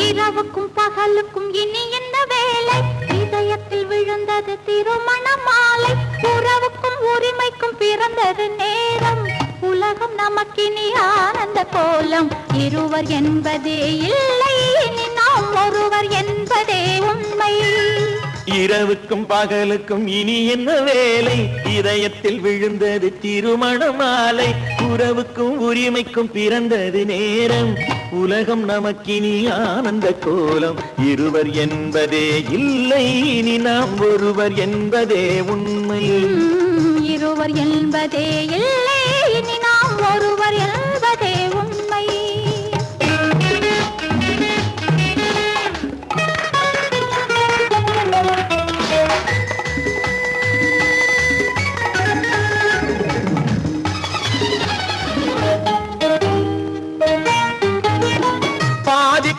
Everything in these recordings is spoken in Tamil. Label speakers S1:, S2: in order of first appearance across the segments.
S1: இரவுக்கும் பகலுக்கும் இனி என்ன வேலை? இதயத்தில் விழுந்தது திருமண மாலை. உறவுக்கும் உரிமைக்கும் பிறந்தது நேரம். உலகம் நமக்கினி ஆனந்த கோலம். இருவர் என்பதே இல்லை, இனி நாம் ஒருவர் என்பதே உண்மை.
S2: இரவுக்கும் பகலுக்கும் இனி என்ன வேலை? இதயத்தில் விழுந்தது திருமண மாலை. உறவுக்கும் உரிமைக்கும் பிறந்தது நேரம். உலகம் நமக்கினி ஆனந்த கோலம். இருவர் என்பதே இல்லை, இனி நாம் ஒருவர் என்பதே உண்மை.
S1: இருவர் என்பதே இல்லை, இனி நாம் ஒருவர் என்பதே உண்மை.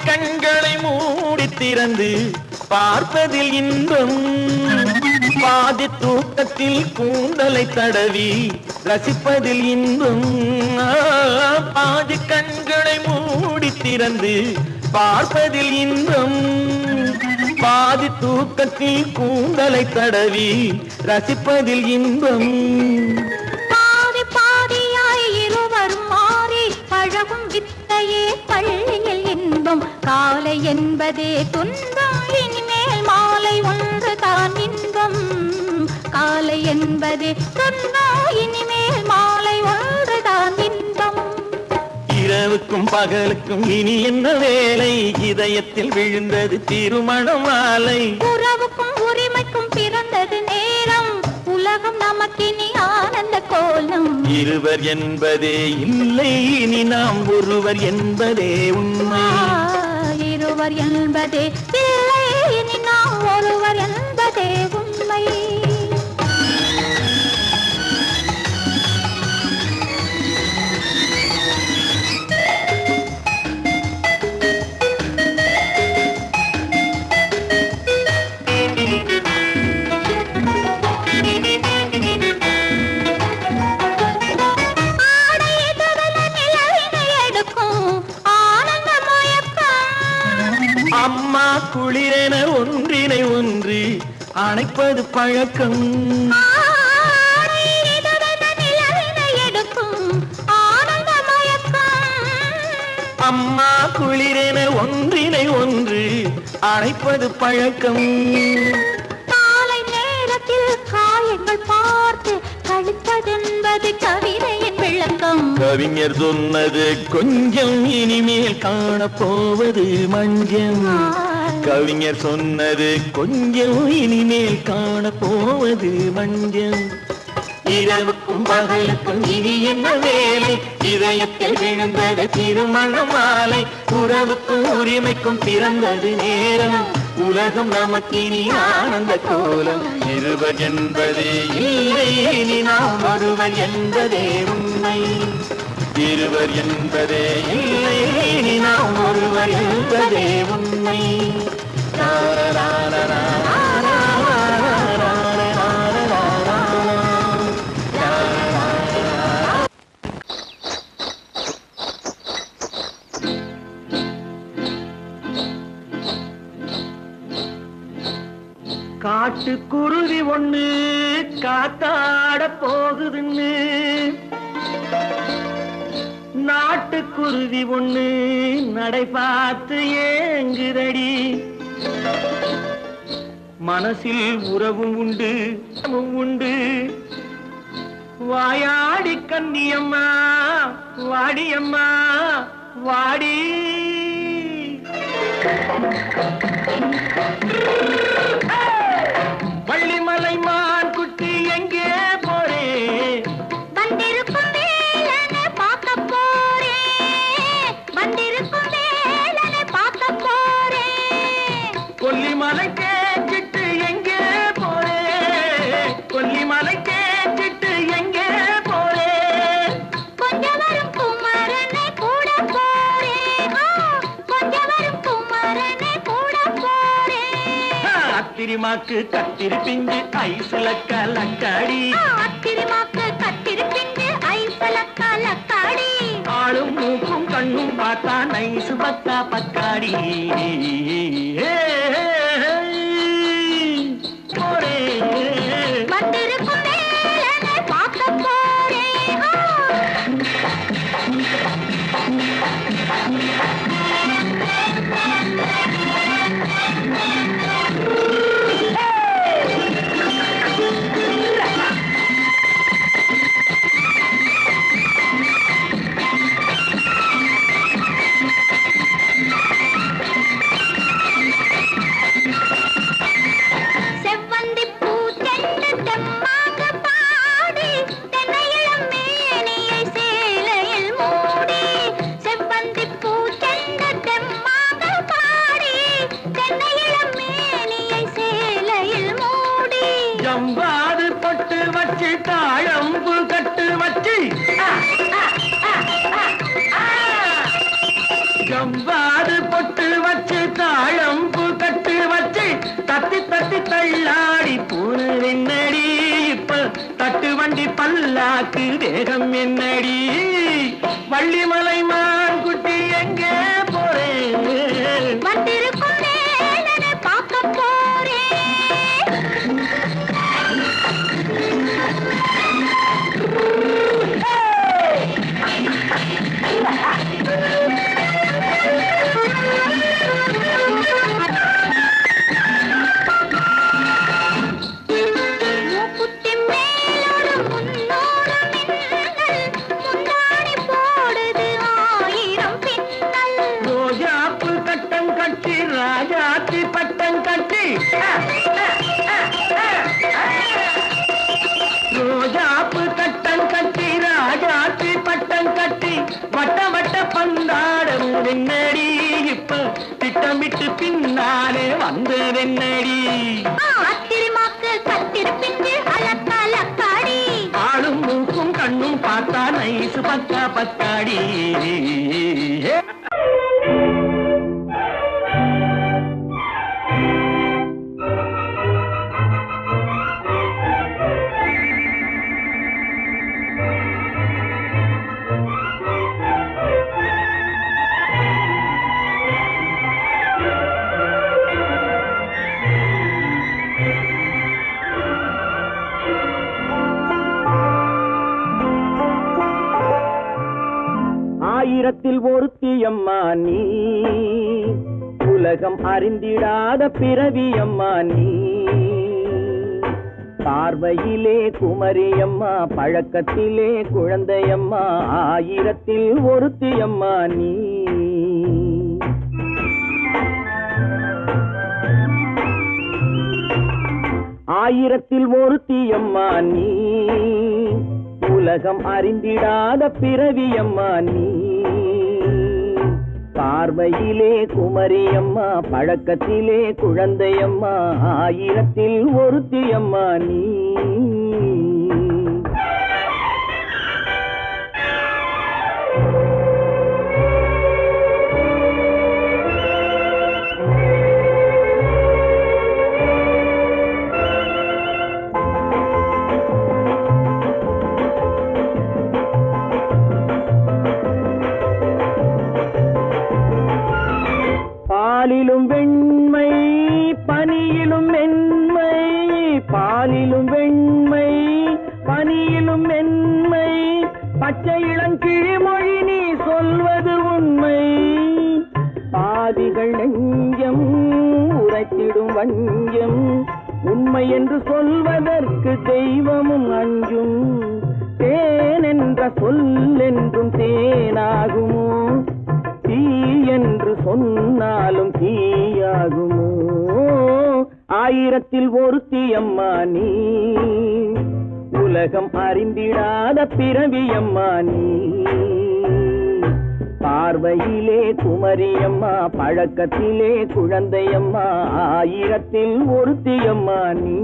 S2: கண்களை மூடி திறந்து பார்ப்பதில் இன்பம். பாதி தூக்கத்தில் கூந்தலை தடவி ரசிப்பதில் இன்பம். பாதி கண்களை மூடி திறந்து பார்ப்பதில் இன்பம். பாதி தூக்கத்தில் கூந்தலை தடவி ரசிப்பதில் இன்பம்.
S1: பாதி பாதியாய் இருவர் மாறி பழகும் வித்தையே பள்ளியில் இன்பம். காலை என்பதே துன்பம், இனிமேல் மாலை ஒன்று தான் இன்பம். காலை என்பதே துன்பம், இனிமேல் மாலை ஒன்று தான் இன்பம்.
S2: இரவுக்கும் பகலுக்கும் இனி என்ன வேலை? இதயத்தில் விழுந்தது திருமண மாலை.
S1: உறவுக்கும் உரிமைக்கும் பிறந்தது நேரம். உலகம் நமக்கினி ஆனந்த கோலம்.
S2: இருவர் என்பதே இல்லை, இனி நாம் ஒருவர் என்பதே உண்மை.
S1: இருவர் என்பதே இல்லை, இனி நாம் ஒருவர் என்பதே உண்மை.
S2: அம்மா குளிரென ஒன்றினை ஒன்று அணைப்பது பழக்கம். அம்மா குளிரென ஒன்றினை ஒன்று அணைப்பது பழக்கம்.
S1: காலை நேரத்தில் காயங்கள் பார்த்து கழிப்பதென்பது கவிதையின் விளக்கம்.
S2: கவிஞர் சொன்னது கொஞ்சம், இனிமேல் காணப்போவது மஞ்சம். கவிஞர் சொன்னது கொஞ்சம், இனிமேல் காணப்போவது மஞ்சம். இரவுக்கும் பகலுக்கும் இனி என்ன வேலை? இதயத்தில் விழுந்தது திருமண மாலை. உறவுக்கும் உரிமைக்கும் பிறந்தது நேரம். உலகம் நமக்கினி ஆனந்த கோலம். இருவர் என்பதே இல்லை, இனி நாம் ஒருவர் என்பதே உண்மை. இருவர் என்பதே இல்லை, இனி நாம் ஒருவர் என்பதே உண்மை. காட்டுக்குருவி ஒண்ணு காத்தாட போகுதுன்னு நாட்டுக்குருவி ஒண்ணு நடை பார்த்து ஏங்குதடி. மனசில் உறவும் உண்டு உண்டு. வாயாடி கன்னியம்மா வாடியம்மா வாடி. வள்ளிமலை மான் குட்டி எங்கே போறே?
S1: வந்திருக்கும் வேலனை பார்க்க போறேன். வந்திருக்கும் வேலனை பார்க்க போறேன்.
S2: கொல்லிமலை கேட்டுட்டு எங்கே போறே? கொல்லிமலை கேட்டுட்டு எங்கே போறே?
S1: கொஞ்சம் வரும் குமரனை கூட போறேன். கொஞ்சம் வரும் குமரனை கூட போறேன்.
S2: அத்திரிமாக்கு கத்திரி பிஞ்சு ஐசுல கலக்காடி.
S1: அத்திரிமாக்கு கத்திரி பிஞ்சு ஐசுல கலக்காடி.
S2: ஆளும் மூக்கும் கண்ணும் பார்த்தா நைசு பக்கா பக்காடி
S1: வந்திருக்கும் வேலனை பார்க்க போறேன். செவ்வந்தி பூ செண்டு தெம்மாக பாடி தென்னையிளம் மேனியை சேலையில் மூடி. செவ்வந்தி பூ செண்டு தெம்மாக பாடி தென்னையிளம் மேனியை சேலையில் மூடி.
S2: ஜம்பாது பொட்டு வச்சு தாழம்பு கட்டு வச்சு ஜம்பாது பொட்டு வச்சு தாழம்பு கட்டு வச்சு தத்தி தத்தி தள்ளாடி பூனு என்னடி இப்ப தட்டு வண்டி பல்லாக்கு வேகம் என்னடி வள்ளிமலை மான் குட்டி எங்கே போறேன்
S1: வந்திருக்கும் வேலனை பார்க்க போறேன். மூக்குத்தி மேலோடு முன்னோடு மின்னல் முந்தாணி போடுது 1000 பின்னல்.
S2: ரோஜாப்பு கட்டம் கட்டி ராஜாத்தி பட்டம் கட்டி ரோஜாப்பு கட்டம் கட்டி ராஜாத்தி பட்டம் கட்டி வட்ட வட்ட பந்தாடம் என்னடி இப்ப திட்டமிட்டு பின்னாலே வந்ததென்னடி
S1: ஆத்திரமாக்கு கத்திருப்பின்று அலக்காடி.
S2: ஆளும் மூக்கும் கண்ணும் பார்த்தா நைசு பக்கா பக்காடி ஆயிரத்தில் ஒருத்தியம்மா நீ உலகம் அறிந்திடாத பிறவியம்மா நீ பார்வையிலே குமரியம்மா பழக்கத்திலே குழந்தையம்மா ஆயிரத்தில் ஒருத்தியம்மா நீ ஆயிரத்தில் ஒருத்தியம்மா நீ உலகம் அறிந்திடாத பிறவியம்மா நீ பார்வையிலே குமரியம்மா பழக்கத்திலே குழந்தையம்மா ஆயிரத்தில் ஒருத்தியம்மா நீ பாலிலும் வெண்மை பனியிலும் மென்மை பாலிலும் வெண்மை பனியிலும் மென்மை பச்சை இளங்கிழிமொழி நீ சொல்வது உண்மை பாதிகள் நெஞ்சம் உரைத்திடும் வஞ்சம் உண்மை என்று சொல்வதற்கு தெய்வமும் அஞ்சும் தேன் என்ற சொல் என்றும் தேனாகுமோ தீ என்று சொன்னாலும் தீயாகுமோ ஆயிரத்தில் ஒருத்தியம்மா நீ உலகம் அறிந்திடாத பிறவியம்மா நீ பார்வையிலே குமரியம்மா பழக்கத்திலே குழந்தையம்மா ஆயிரத்தில் ஒருத்தியம்மா நீ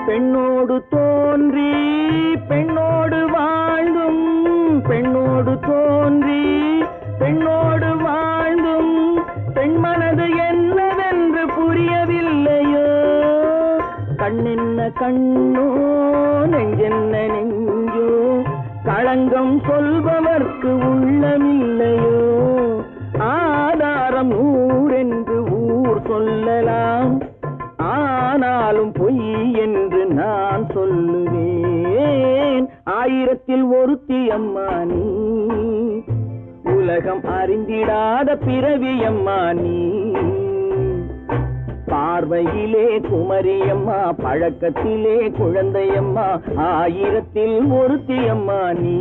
S2: பெண்ணோடு தோன்றி பெண்ணோடு வாழ்ந்தும் பெண்ணோடு தோன்றி பெண்ணோடு வாழ்ந்தும் பெண்மனது என்னவென்று புரியவில்லையோ கண்ணென்ன கண்ணோ நெஞ்சென்ன நெஞ்சோ களங்கம் சொல்பவர்க்கு உள்ளமில்லையோ ஆதாரம் நூறென்று ஊர் சொல்லலாம் ஆனாலும் பொய் என்று நான் சொல்லுவேன் ஆயிரத்தில் ஒருத்தி அம்மா நீ உலகம் அறிந்திடாத பிறவி அம்மா நீ பார்வையிலே குமரியம்மா பழக்கத்திலே குழந்தையம்மா ஆயிரத்தில் ஒருத்தி அம்மா நீ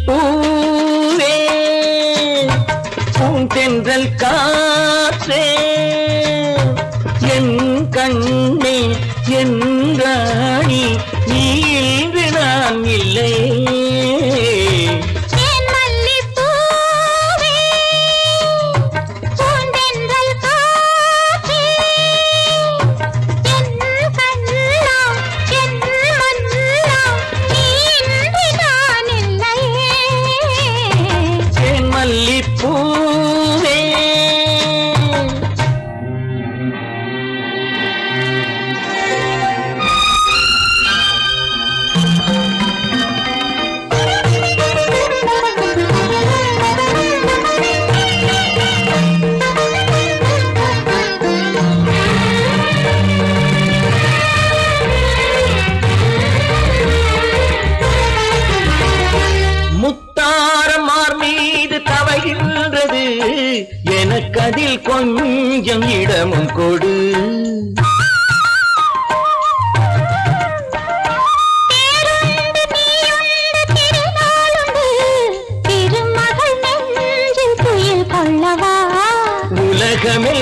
S2: பூவே பூந்தென்றல் காற்றே என் கண்ணே என் ராணி நீ இன்று நான் இல்லை எனக்கதில் கொஞ்சம் இடமும் கொடு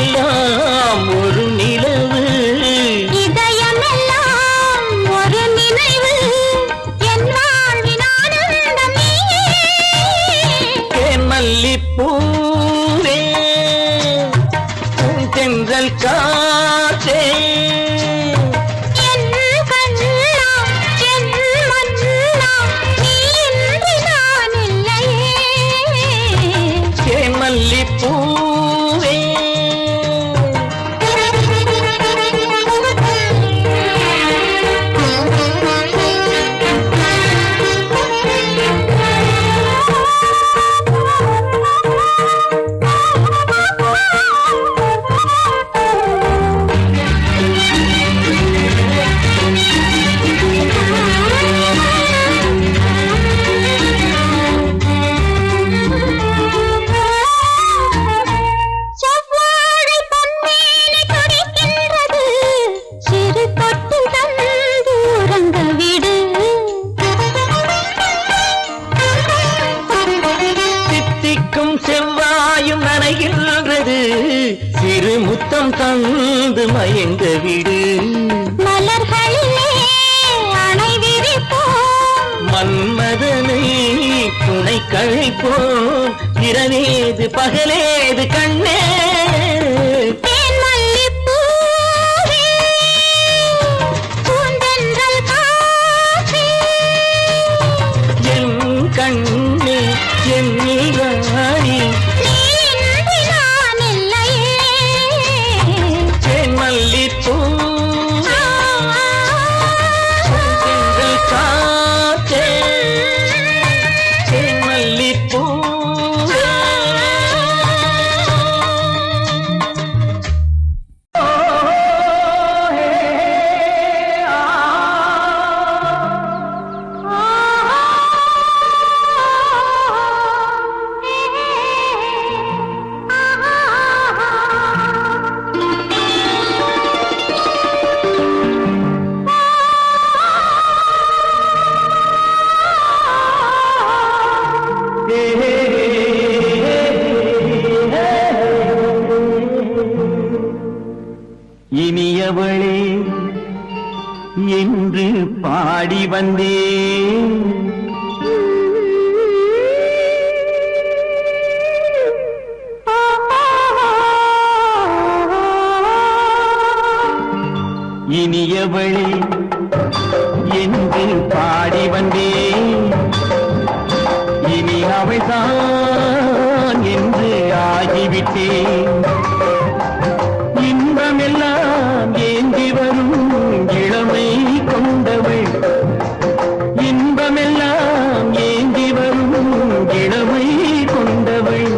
S2: உலகமெல்லாம் ஒரு நிலவு
S1: இதயமெல்லாம் ஒரு நினைவு என் வாழ்வின் ஆனந்தம்
S2: தேன் மல்லிப்பூவே பூந்தென்றல் காற்றே
S1: என் கண்ணா என் மன்னா நீ இன்றி நான் இல்லையே
S2: தேன் மல்லிப்பூவே செவ்வாயும் நனைகின்றது சிறு முத்தம் தந்து மயங்க விடு
S1: மலர்களிலே அணை விரிப்போம்
S2: மன்மதனை துணை கழிப்போம் இரவேது பகலேது கண்ணே
S1: தேன் மல்லிப்பூவே பூந்தென்றல் காற்றே
S2: என் கண்ணே என் ராணி
S1: நீ இன்றி நான் இல்லையே
S2: தேன் மல்லிப்பூ பூந்தென்றல் காற்றே தேன் மல்லிப்பூ என்று பாடி வந்தேன். இனியவளே என்று பாடி வந்தேன். இனி அவள்தான் என்று ஆகிவிட்டேன். இன்பமெல்லாம் ஏந்தி வரும் இளமை கொண்டவள். இன்பமெல்லாம் ஏந்தி வரும் இளமை கொண்டவள்.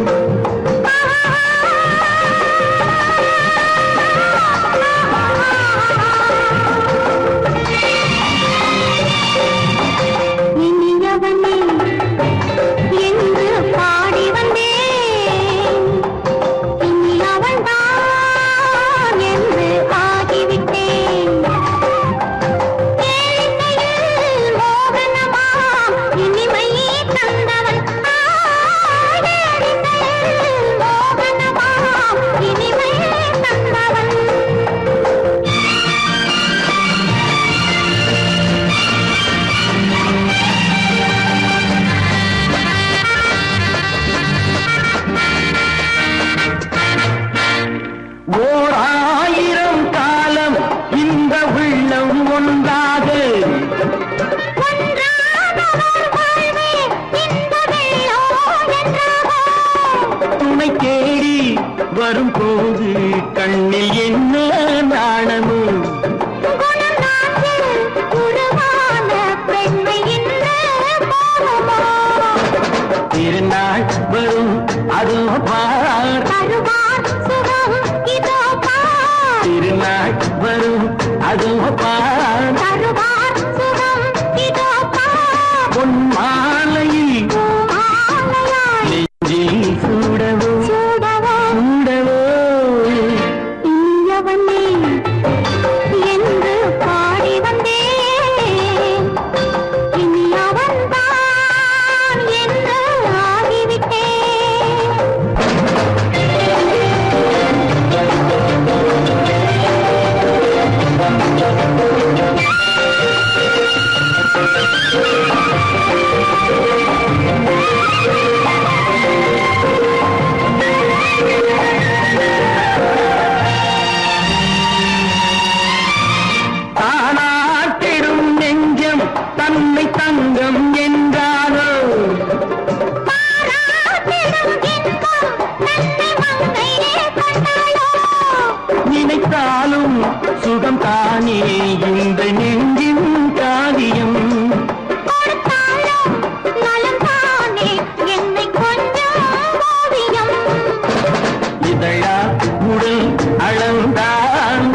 S2: வரும்போது கண்ணில் என்ன நாணமோ திருநாள் வரும் அதோ பார். திருநாள் வரும் அதோ பார். பொன் மாலையில் நெஞ்சில் சூடவோ
S1: என்று பாடி வந்தேன். இனி அவன்தான் என்று ஆகிவிட்டேன்.
S2: தானாட்டிடும் நெஞ்சம் தன்னை தங்கம் என்றாரோ. நினைத்தாலும் சுகம் தானே இந்த நெஞ்சின் காரியம். இதழா உடல் அளந்தான்.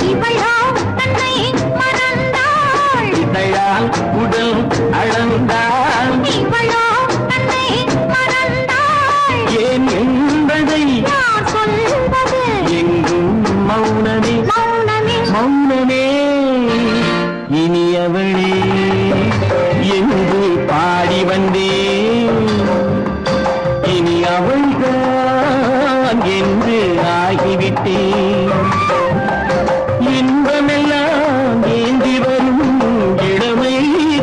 S2: இதழால் உடல் அளந்தான். ஏன் என்பதை எங்கும் மௌனமே மௌனமே. இனியவளே என்று பாடி வந்தேன். இனி அவள்தான் என்று ஆகிவிட்டேன். இன்பமெல்லாம் ஏந்தி வரும் இளமை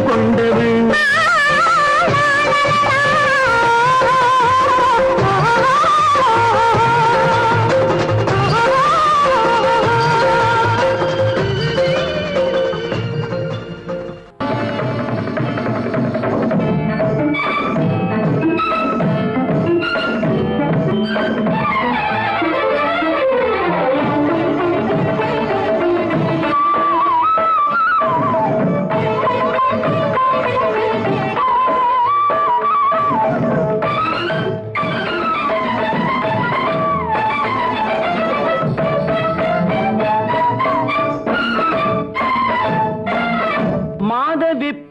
S2: கொண்டவள்.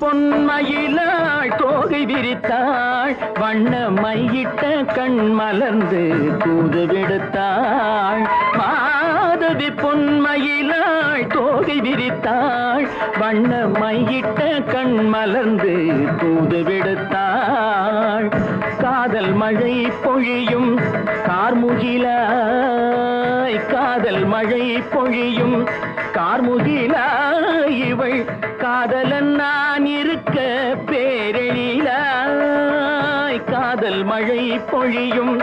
S2: பொன்மயிலாள் தோகை விரித்தாள். வண்ண மையிட்ட கண் மலர்ந்து தூது விடுத்தாள். மாத மாதவி பொன்மயிலாள் தோகை விரித்தாள் வண்ண மையிட்ட கண் மலர்ந்து தூது விடுத்தாள் காதல் மழை பொழியும் கார்முகிலாய் காதல் மழை பொழியும் கார்முகிலாய் இவள் காதலன் நான் இருக்க பேரெழிலாய் காதல் மழை பொழியும்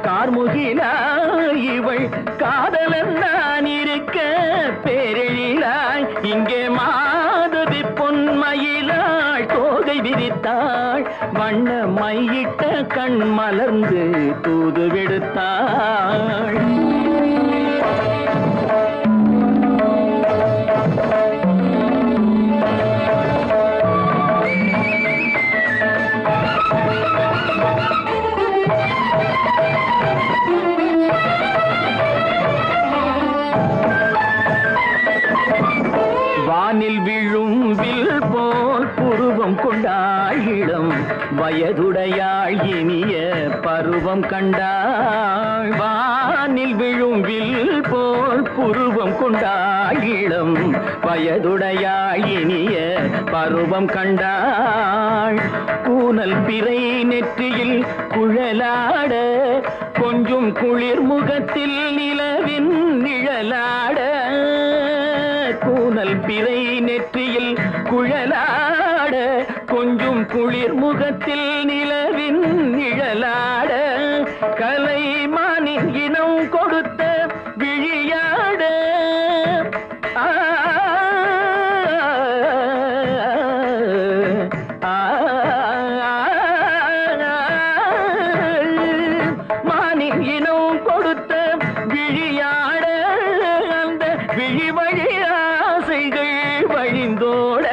S2: கார்முகிலாய் இவள் காதலன் நான் இருக்க பேரெழிலாய் இங்கே மாதவி பொன்மயிலாள் தோகை விரித்தாள் வண்ண மையிட்ட கண் மலர்ந்து தூது விடுத்தாள் வானில் விழும் வில் போல் புருவம் கொண்டாள் இளம் வயதுடையாள் இனிய பருவம் கண்டாள் வானில் விழும் வில் போல் புருவம் கொண்டாள் இளம் வயதுடையாள் இனிய பருவம் கண்டாள் கூனல் பிறை நெற்றியில் குழலாட கொஞ்சம் குளிர் முகத்தில் நிலவின் நிழலாட கூனல் பிறை நெற்றியில் குழலாட கொஞ்சம் குளிர் முகத்தில் நிலவின் நிழலாட கலைமானின் இனம் கொடுத்த விழியாட மானின் இனம் கொடுத்த விழியாட அந்த விழி வழி ஆசைகள் வழிந்தோட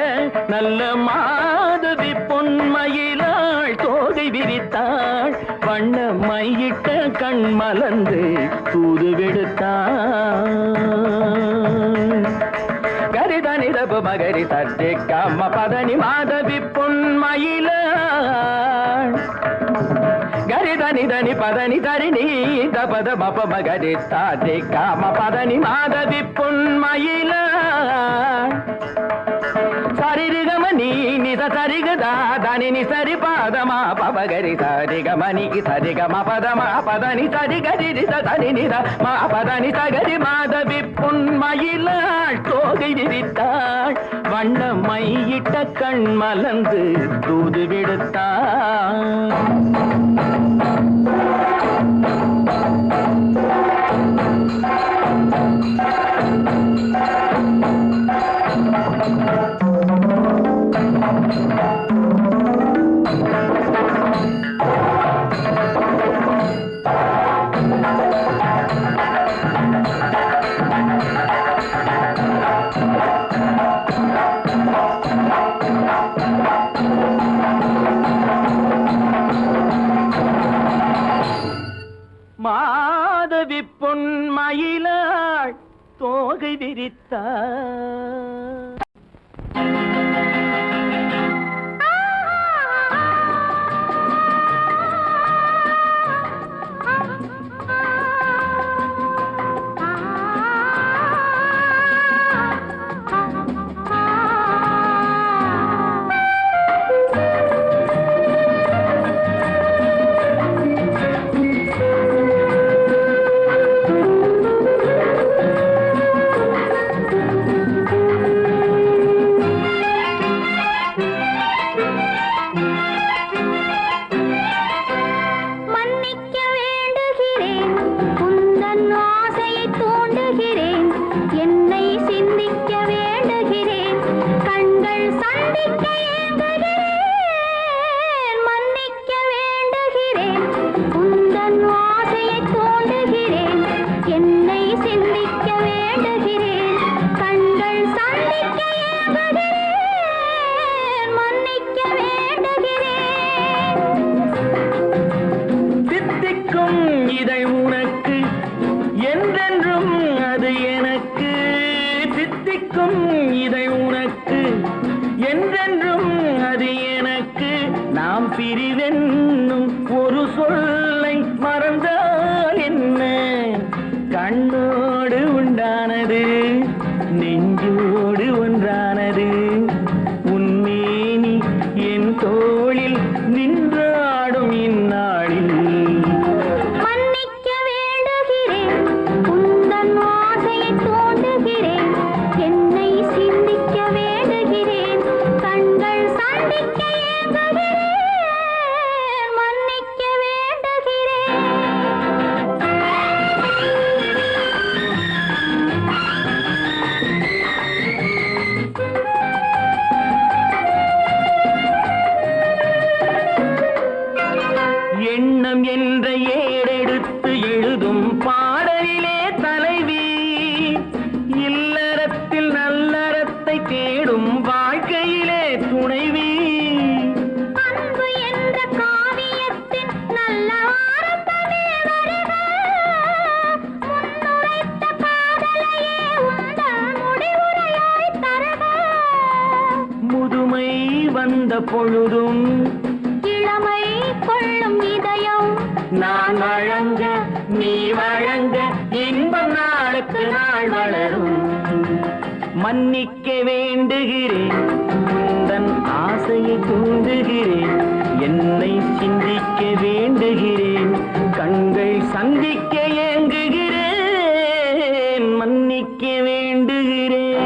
S2: நல்ல மாதவி பொன்மயிலாள் தோகை விரித்தாள் வண்ண மையிட்ட கண் மலர்ந்து தூது விடுத்தாள் கரிதனி தப மகரி தட்டே கம்ம பதனி மாதவி பொன்மயிலாள் கரிதனி தனி பதனி தரிணி தபத மப மகரி தாத்தே காம பதனி மாதவி பொன்மயிலாள் சரிகமணி நித சரிகதா தனி சரி பாதமா பவகரி சரிகமணி சரிகம பதமா பதனி சரிகரி தனி நித மா பதனி சகரி மாதவி பொன்மயிலாள் தோகை விரித்தாள் வண்ண மையிட்ட கண் மலர்ந்து தூது விடுத்தாள் மாதவி பொன்மயிலாள் தோகை விரித்தாள் இதை உனக்கு என்றென்று துணைவி
S1: அன்பு என்ற காவியத்தின் நல்ல ஆரம்பமே வருக முன்னுரைத்த காதலையே உந்தன் முடிவுரையாய் தருக
S2: முதுமை வந்த பொழுதும்
S1: இளமை கொள்ளும் இதயம்
S2: நான் வழங்க நீ வழங்க இன்பம் நாளுக்கு நாள் வளரும் மன்னிக்க வேண்டுகிறேன் உந்தன் ஆசையை தூண்டுகிறேன் என்னை சிந்திக்க வேண்டுகிறேன் கண்கள் சந்திக்க ஏங்குகிறேன் மன்னிக்க வேண்டுகிறேன்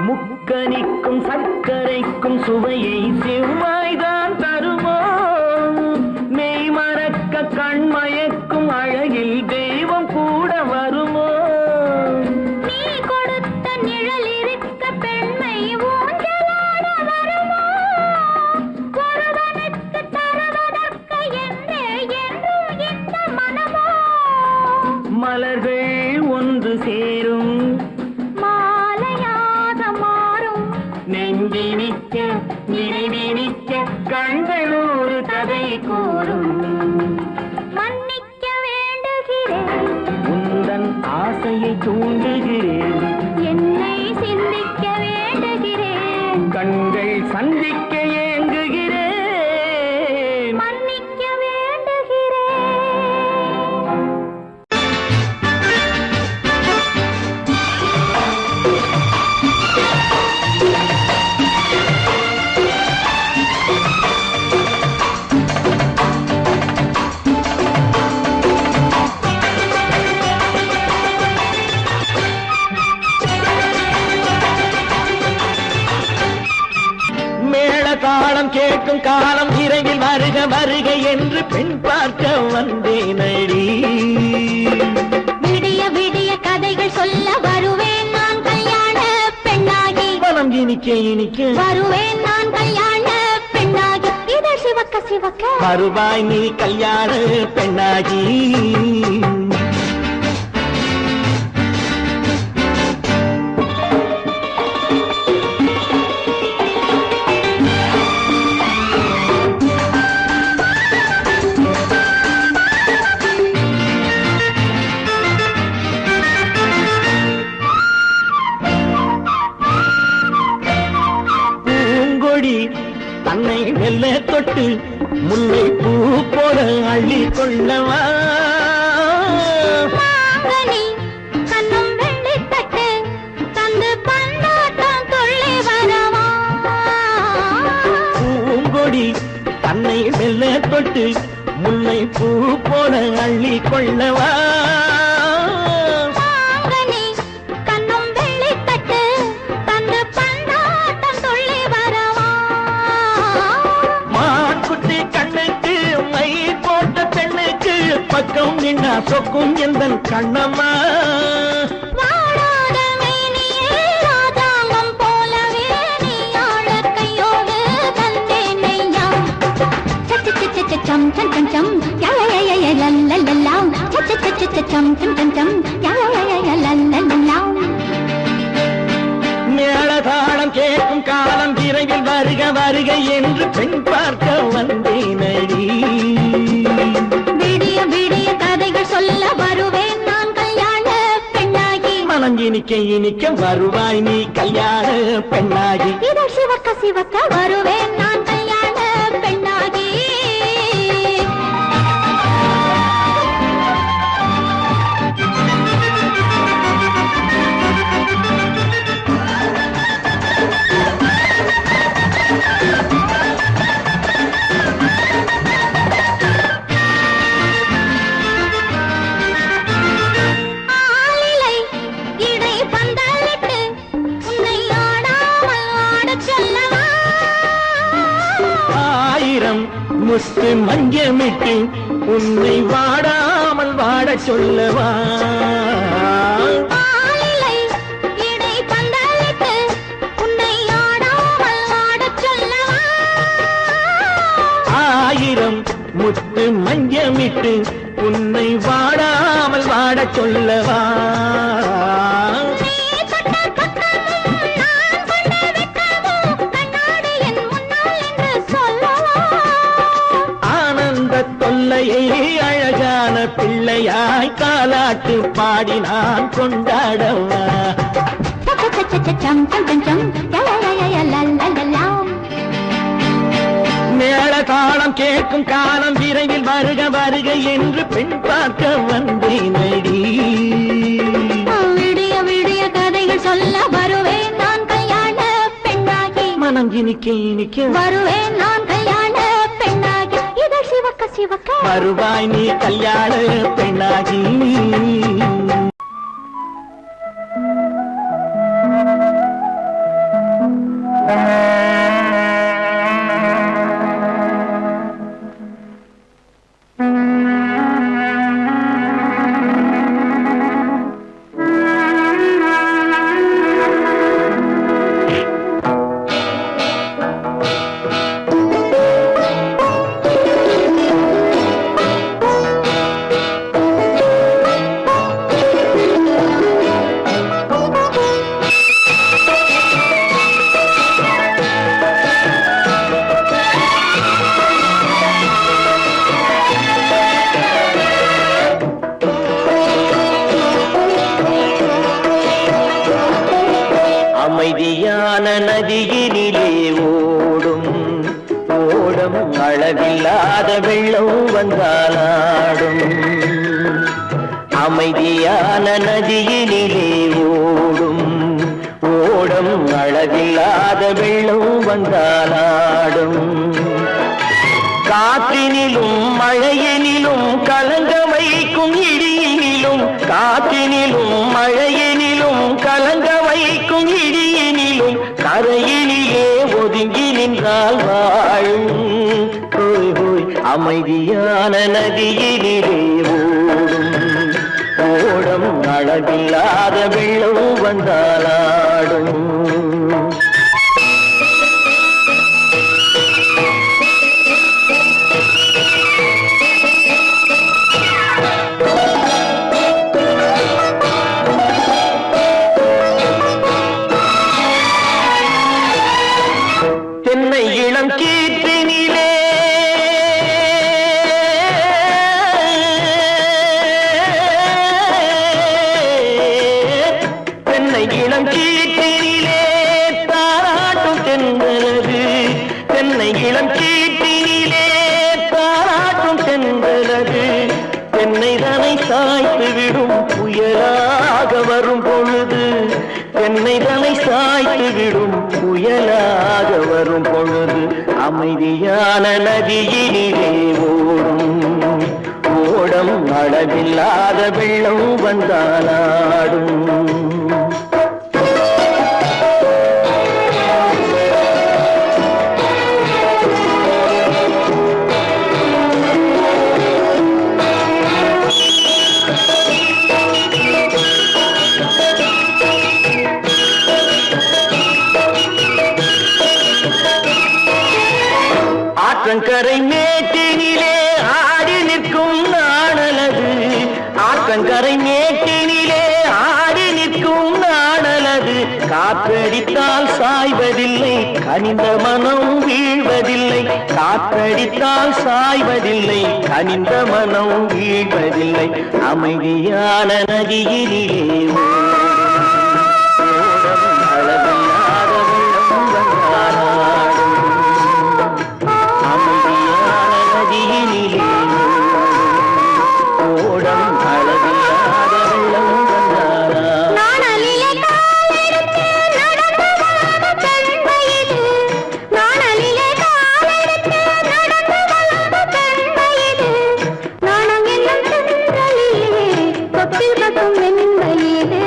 S2: முக்கனிக்கும் சர்க்கரைக்கும் சுவையை செவ்வாய்தான் தருமோ மெய் மறக்க கண்மயக்கும் அழகில் தெய்வம் கூட வருமோ
S1: நீ கொடுத்த நிழல் இருக்க பெண்மை ஊஞ்சலாட வருமோ ஒருவனுக்கு தருவதற்கு என்றே என்றும் இந்த மனமோ
S2: மலர்கள் ஒன்று சேரும்
S1: மாலையாக மாறும்
S2: நெஞ்சினிக்க நினைவினிக்க கண்கள் ஒரு கதை கூறும்
S1: மன்னிக்க வேண்டுகிறேன்
S2: உந்தன் ஆசையை தூண்டுகிறேன்
S1: என்னை சிந்திக்க வேண்டுகிறேன்
S2: கண்கள் சந்திக்க ஏங்குகிறேன்
S1: மன்னிக்க வேண்டுகிறேன்
S2: தாளம் கேட்கும் காலம் விரைவில் வருக வருக என்று பெண் பார்க்க வந்தேனடி
S1: விடிய விடிய கதைகள் சொல்ல வருவேன் நான் கல்யாண பெண்ணாகி
S2: மனம் இனிக்க இனிக்க
S1: வருவேன் நான் கல்யாண பெண்ணாகி இதழ் சிவக்க சிவக்க
S2: வருவாய் நீ கல்யாண பெண்ணாகி தன்னை மெல்ல தொட்டு முல்லை பூ போல அள்ளி கொள்ளவா
S1: மாங்கனி கண்ணும் வெள்ளி தட்டு தந்து பந்தாட்டம் துள்ளி வரவா
S2: பூங்கொடி தன்னை மெல்ல தொட்டு முல்லை பூ போல அள்ளி கொள்ளவா
S1: மாங்கனி கண்ணும் வெள்ளி தட்டு தந்து பந்தாட்டம் துள்ளி வரவா
S2: மான்குட்டி கண்ணுக்கு மை போட்ட பெண்ணுக்கு பக்கம் நின்னா சொக்கும் எந்தன் கண்ணம்மா
S1: வாடாத மேனியே ராஜாங்கம் போலவே நீ ஆழ கையோடு தந்தேன் ஐயா சச்ச சச்ச சம் சம் சம் சம் யா யா யா யா லல்லல்லா சச்ச சச்ச சம் சம் சம் சம் யா யா யா யா லல்லல்லா
S2: மேளதாளம் கேட்கும் காலம் விரைவில் வருக வருக என்று பெண் பார்க்க வந்தேனடி
S1: விடிய விடிய கதைகள் சொல்ல வருவேன் நான் கல்யாண பெண்ணாகி
S2: மனம் இனிக்க இனிக்க வருவாய் நீ கல்யாண பெண்ணாகி
S1: இதழ் சிவக்க சிவக்க வருவேன் நான் கல்யாண பெண்ணாகி ஆலிலை இடை பந்தலிட்டு உன்னை ஆடாமல் ஆடச் சொல்லவா
S2: ஆயிரம் முத்து மஞ்சமிட்டு உன்னை வாடாமல் வாடச் சொல்லவா
S1: ஆலிலை இடை பந்தலிட்டு உன்னை ஆடாமல் ஆடச் சொல்லவா
S3: ஆயிரம் முத்து மஞ்சமிட்டு உன்னை வாடாமல் வாடச் சொல்லவா? ஆனந்த தொல்லையை அழகான பிள்ளையாய் காலாட்டு பாடி நான் கொண்டாடவா? மேள தாளம் கேட்கும் காலம் விரைவில் வருக வருக என்று பெண் பார்க்க வந்தேனடி.
S1: விடிய விடிய கதைகள் சொல்ல வருவேன் நான் கல்யாண பெண்ணாகி.
S3: மனம் இனிக்க
S1: வருவேன் நான் கல்யாண பெண்ணாகி. இதழ் சிவக்க சிவக்க
S3: வருவாய் நீ கல்யாண பெண்ணாகி. அமைதியான நதியினிலே ஓடும் ஓடம் அளவில்லாத வெள்ளம் வந்தாலாடும். அமைதியான நதியினிலே ஓடும் ஓடம் அளவில்லாத வெள்ளம் வந்தாலாடும். காற்றினிலும் மழையினிலும் கலங்க வைக்கும் இடியினிலும் காற்றினிலும் மழையினிலும் கலங்க வைக்கும் இடியினிலும் கரையினிலே ஒதுங்கி நின்றால் வாழும். ஹோய் ஹோய் அமைதியான நதியினிலே ஓடும் ஓடம் அளவில்லாத வெள்ளம் வந்தாலாடும். தென்னை இளம் கீற்றினிலே தென்னை இளம் கீற்றினிலே தாராட்டும் தென்றலது. தென்னை இளம் கீற்றினிலே தாராட்டும் தென்றலது. தென்னை தனை சாய்த்து விடும் புயலாக வரும் பொழுது. தென்னை தனை சாய்த்து விடும் புயலாக வரும் பொழுது. அமைதியான நதியினிலே ஓடும் ஓடம் அளவில்லாத வெள்ளம் வந்தாலாடும். ஆற்றங்கரை மேட்டினிலே ஆடி நிற்கும் நாணலது. ஆற்றங்கரை மேட்டினிலே ஆடி நிற்கும் நாணலது. காற்றடித்தால் சாய்வதில்லை கனிந்த மனம் வீழ்வதில்லை. காற்றடித்தால் சாய்வதில்லை கனிந்த மனம் வீழ்வதில்லை. அமைதியான நதியினிலே அளவில்லாத வெள்ளம் வந்தாலாடும். அமைதியான நதியினிலே ஓடம் அளவில்லாத வெள்ளம் வந்தாலாடும்.
S1: நாணம் என்னும் சென்றலிலே தொட்டில் கட்டும் வெண்மையிலே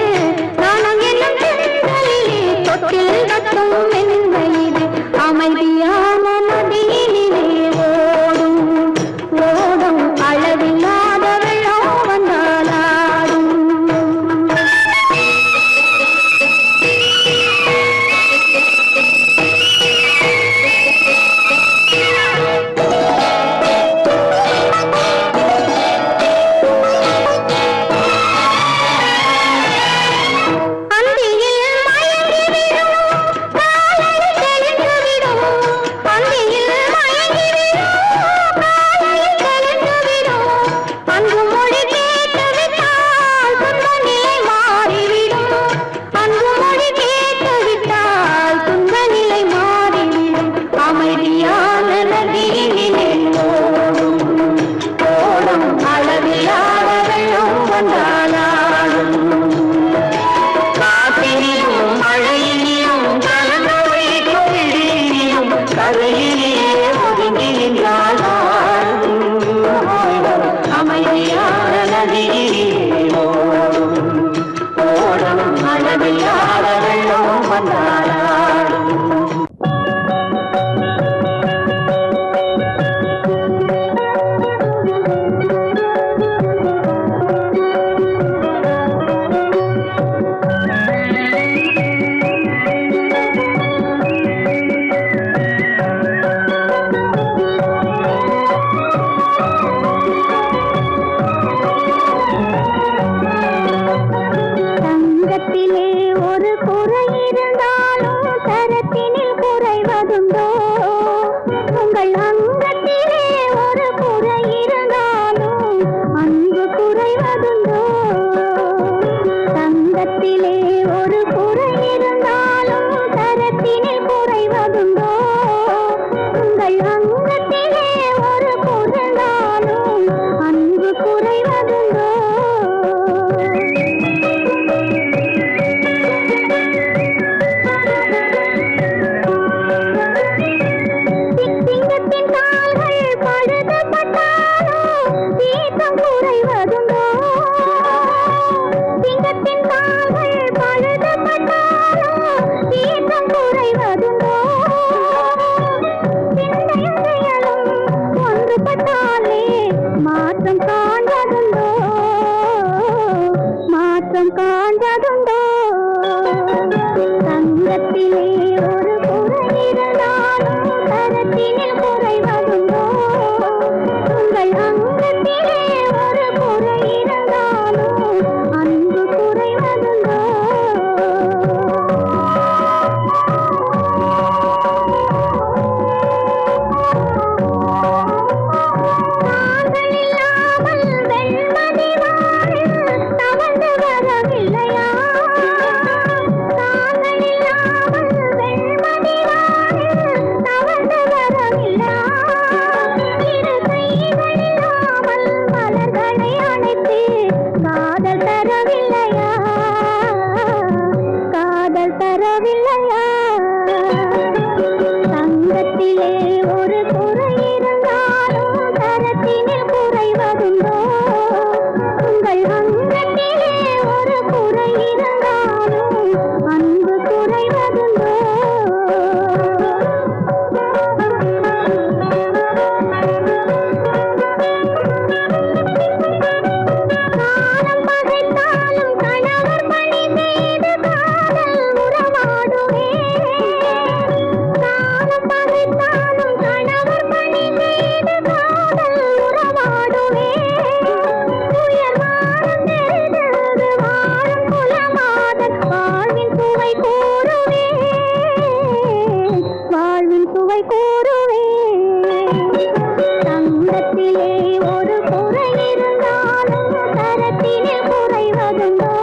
S1: அங்கத்திலே ஒரு குறை இருந்தாலும் தரத்திலே குறைவதுண்டோ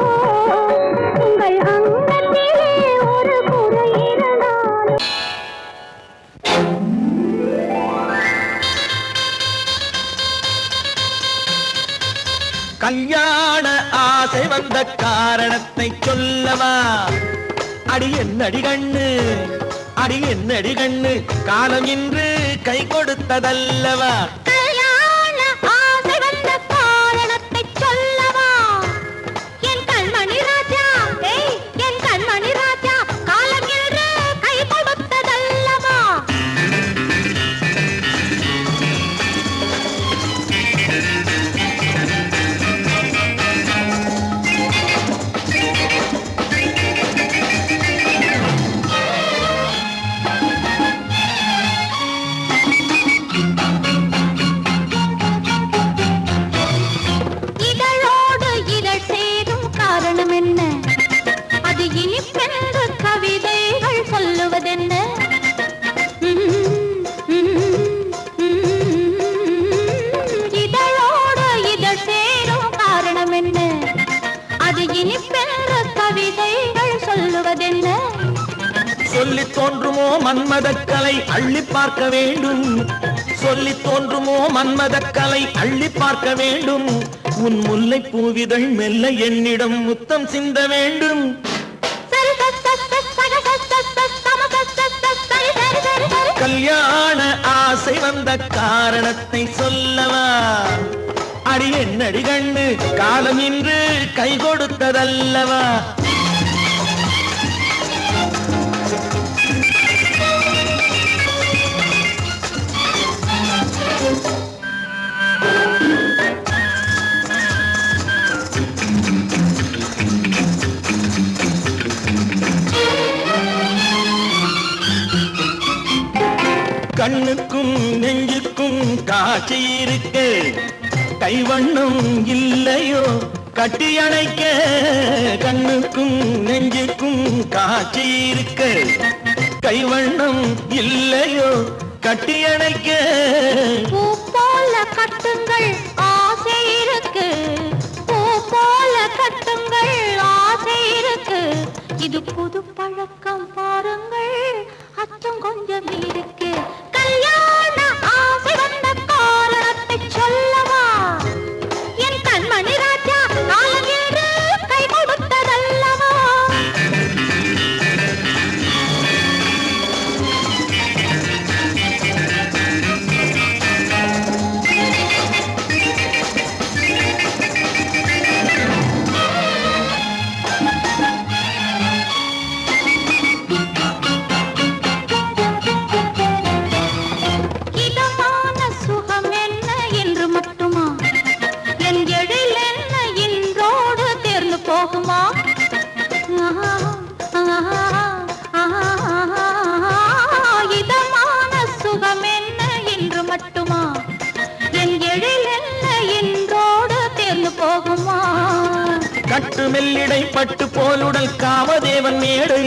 S1: உங்கள் அங்கத்திலே ஒரு குறை இருந்தாலும்
S3: கல்யாண ஆசை வந்த காரணத்தை சொல்லவா? அடி என்னடி கண்ணு, அடி என்னடி கண்ணு, காலம் இன்று கை கொடுத்ததல்லவா?
S1: கல்யாண ஆசை வந்த காரணத்தை சொல்லவா? என் கண்மணி ராஜா, என் கண்மணி ராஜா, காலம் என்று கை கொடுத்ததல்லவா? இதழோடு இதழ் சேரும் காரணம் என்ன? அது இனிப்பென்று கவிதைகள் சொல்லுவதென்ன? இதழோடு இதழ் சேரும் காரணம் என்ன? அது இனிப்பென்று கவிதைகள் சொல்லுவதென்ன?
S3: சொல்லி தோன்றுமோ மன்மதக்கலை அள்ளி பார்க்க வேண்டும், சொல்லி தோன்றுமோ மன்மதக்கலை அள்ளி பார்க்க வேண்டும். உன் முல்லை பூவிதழ் மெல்ல என்னிடம் முத்தம் சிந்த வேண்டும். கல்யாண ஆசை வந்த காரணத்தை சொல்லவா? அடி என்னடி கண்ணு, காலம் இன்று கை கொடுத்ததல்லவா? கண்ணுக்கும் நெஞ்சுக்கும் காட்சி இருக்கு, கைவண்ணம் இல்லையோ கட்டி அணைக்க? கண்ணுக்கும் நெஞ்சுக்கும் காட்சி இருக்கு, கைவண்ணம் இல்லையோ கட்டி அணைக்க?
S1: பூ போல கட்டுங்கள் ஆசை இருக்கு, பூ போல கட்டுங்கள் ஆசை இருக்கு. இது புது பழக்கம் பாருங்கள், அச்சம் கொஞ்சம் இருக்கு. கல்யாண ஆசை வந்த காரணத்தை சொல்லவா? என் கண்மணி ராஜா, காலம் என்று கை கொடுத்ததல்லவா? இதமான சுகம் என்ன என்று மட்டுமா? என் எழில் என்ன இன்றோடு தேர்ந்து போகுமா? இதமான சுகம் என்ன என்று மட்டுமா? என் எழில் என்ன இன்றோடு தேர்ந்து போகுமா?
S3: கட்டு மெல்லிடை பட்டு போலுடல் காமதேவன் மேடை,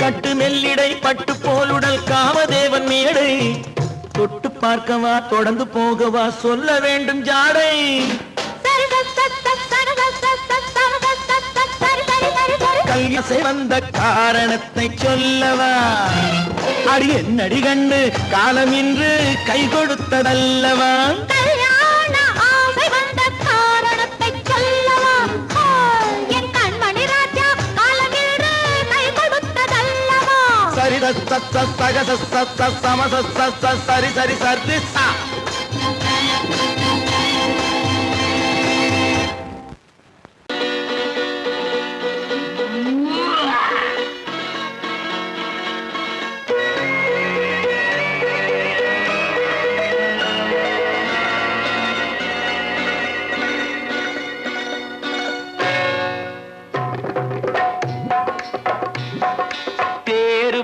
S3: கட்டு மெல்லிடை பட்டு போலுடல் காமதேவன் மேடை. தொட்டு பார்க்கவா தொடர்ந்து போகவா சொல்ல வேண்டும் ஜாடை? கல்யாண வந்த காரணத்தை சொல்லவா? அடி என்னடி கண்டு, காலம் இன்று கை கொடுத்ததல்லவா?
S1: கல்யாண ஆசை வந்த காரணத்தை சொல்லவா? என் கண்மணி ராஜா, காலம் என்று கை கொடுத்ததல்லவா?
S3: சரி சக சம சரி சரி சரி சா.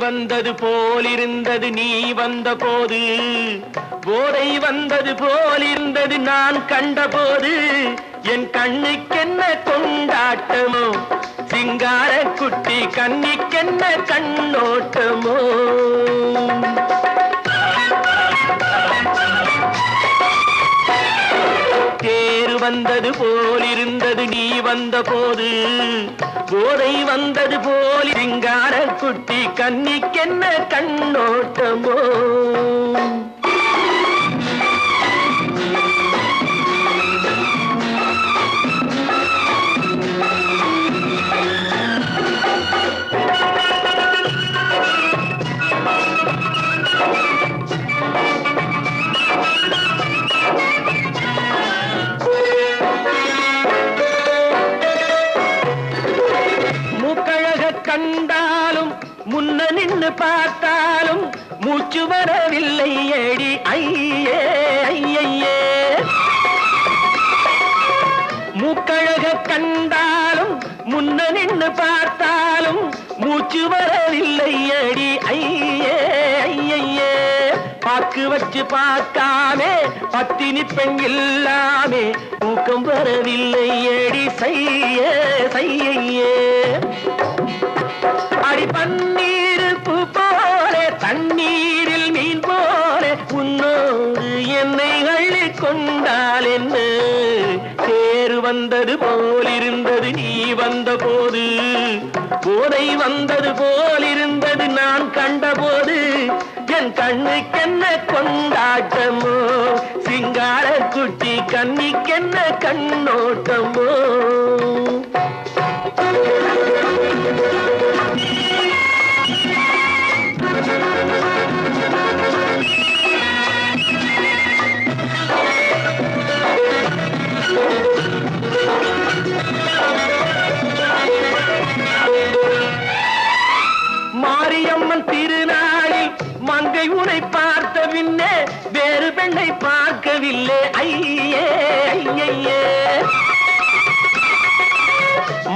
S3: வந்தது போலிருந்தது நீ வந்த போது, போதை வந்தது போலிருந்தது நான் கண்டபோது. என் கண்ணுக்கென்ன கொண்டாட்டமோ, சிங்கார குட்டி கண்ணிக்கென்ன கண்ணோட்டமோ. வந்தது போல் இருந்தது நீ வந்த போது போதை வந்தது போல் சிங்கார குட்டி கன்னிக்கென்ன கண்ணோட்டமோ கண்டாலும் முன்ன நின்னு பார்த்தாலும் மூச்சு வரவில்லை ஏடி ஐயே ஐயே மூக்கழக கண்டாலும் முன்ன நின்னு பார்த்தாலும் மூச்சு வரவில்லை ஏடி ஐயே ஐயே பாக்கு வச்சு பார்க்காமே பத்தினி பெண் இல்லாமே தூக்கம் வரவில்லை ஏடி செய்யே செய்யே அடி பன்னீர் பூ போல தண்ணீரில் மீன் போல உன்னோடு என்னை அள்ளி கொண்டால் என்ன தேர் வந்தது போல் இருந்தது நீ வந்த போது போதை வந்தது போல் இருந்தது நான் கண்டபோது என் கண்ணுக்கென்ன கொண்டாட்டமோ சிங்கார குட்டி கண்ணிக்கென்ன கண்ணோட்டமோ மாரியம்மன் திருநாளில் மங்கை உனை பார்த்த பின்னே வேறு பெண்ணை பார்க்கவில்லை ஐயே ஐயே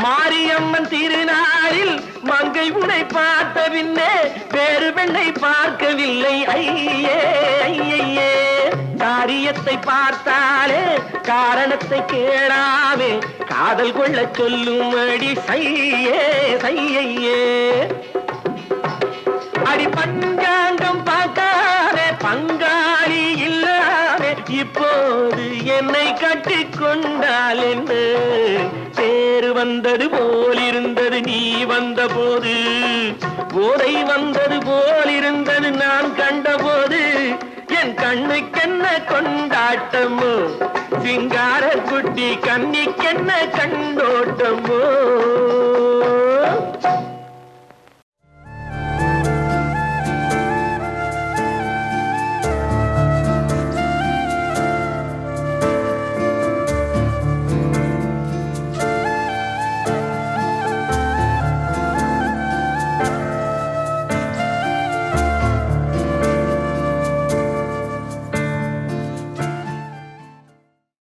S3: மாரியம்மன் திருநாளில் மங்கை உனை பார்த்த பின்னே வேறு பெண்ணை பார்க்கவில்லை ஐயே ஐயே காரியத்தை பார்த்தாலே காரணத்தை கேளாமே காதல் கொள்ள சொல்லும் அடி சையே சையே அடி பஞ்சாங்கம் பார்க்காதே பங்காளி இல்லாமே இப்போது என்னை கட்டி கொண்டால் என்று தேர் வந்தது போல் இருந்தது நீ வந்த போது போதை வந்தது போல் இருந்தது நான் கண்டபோது என் கண்ணுக்கென்ன கொண்டாட்டமோ சிங்கார குட்டி கண்ணிக்கென்ன கண்டோட்டமோ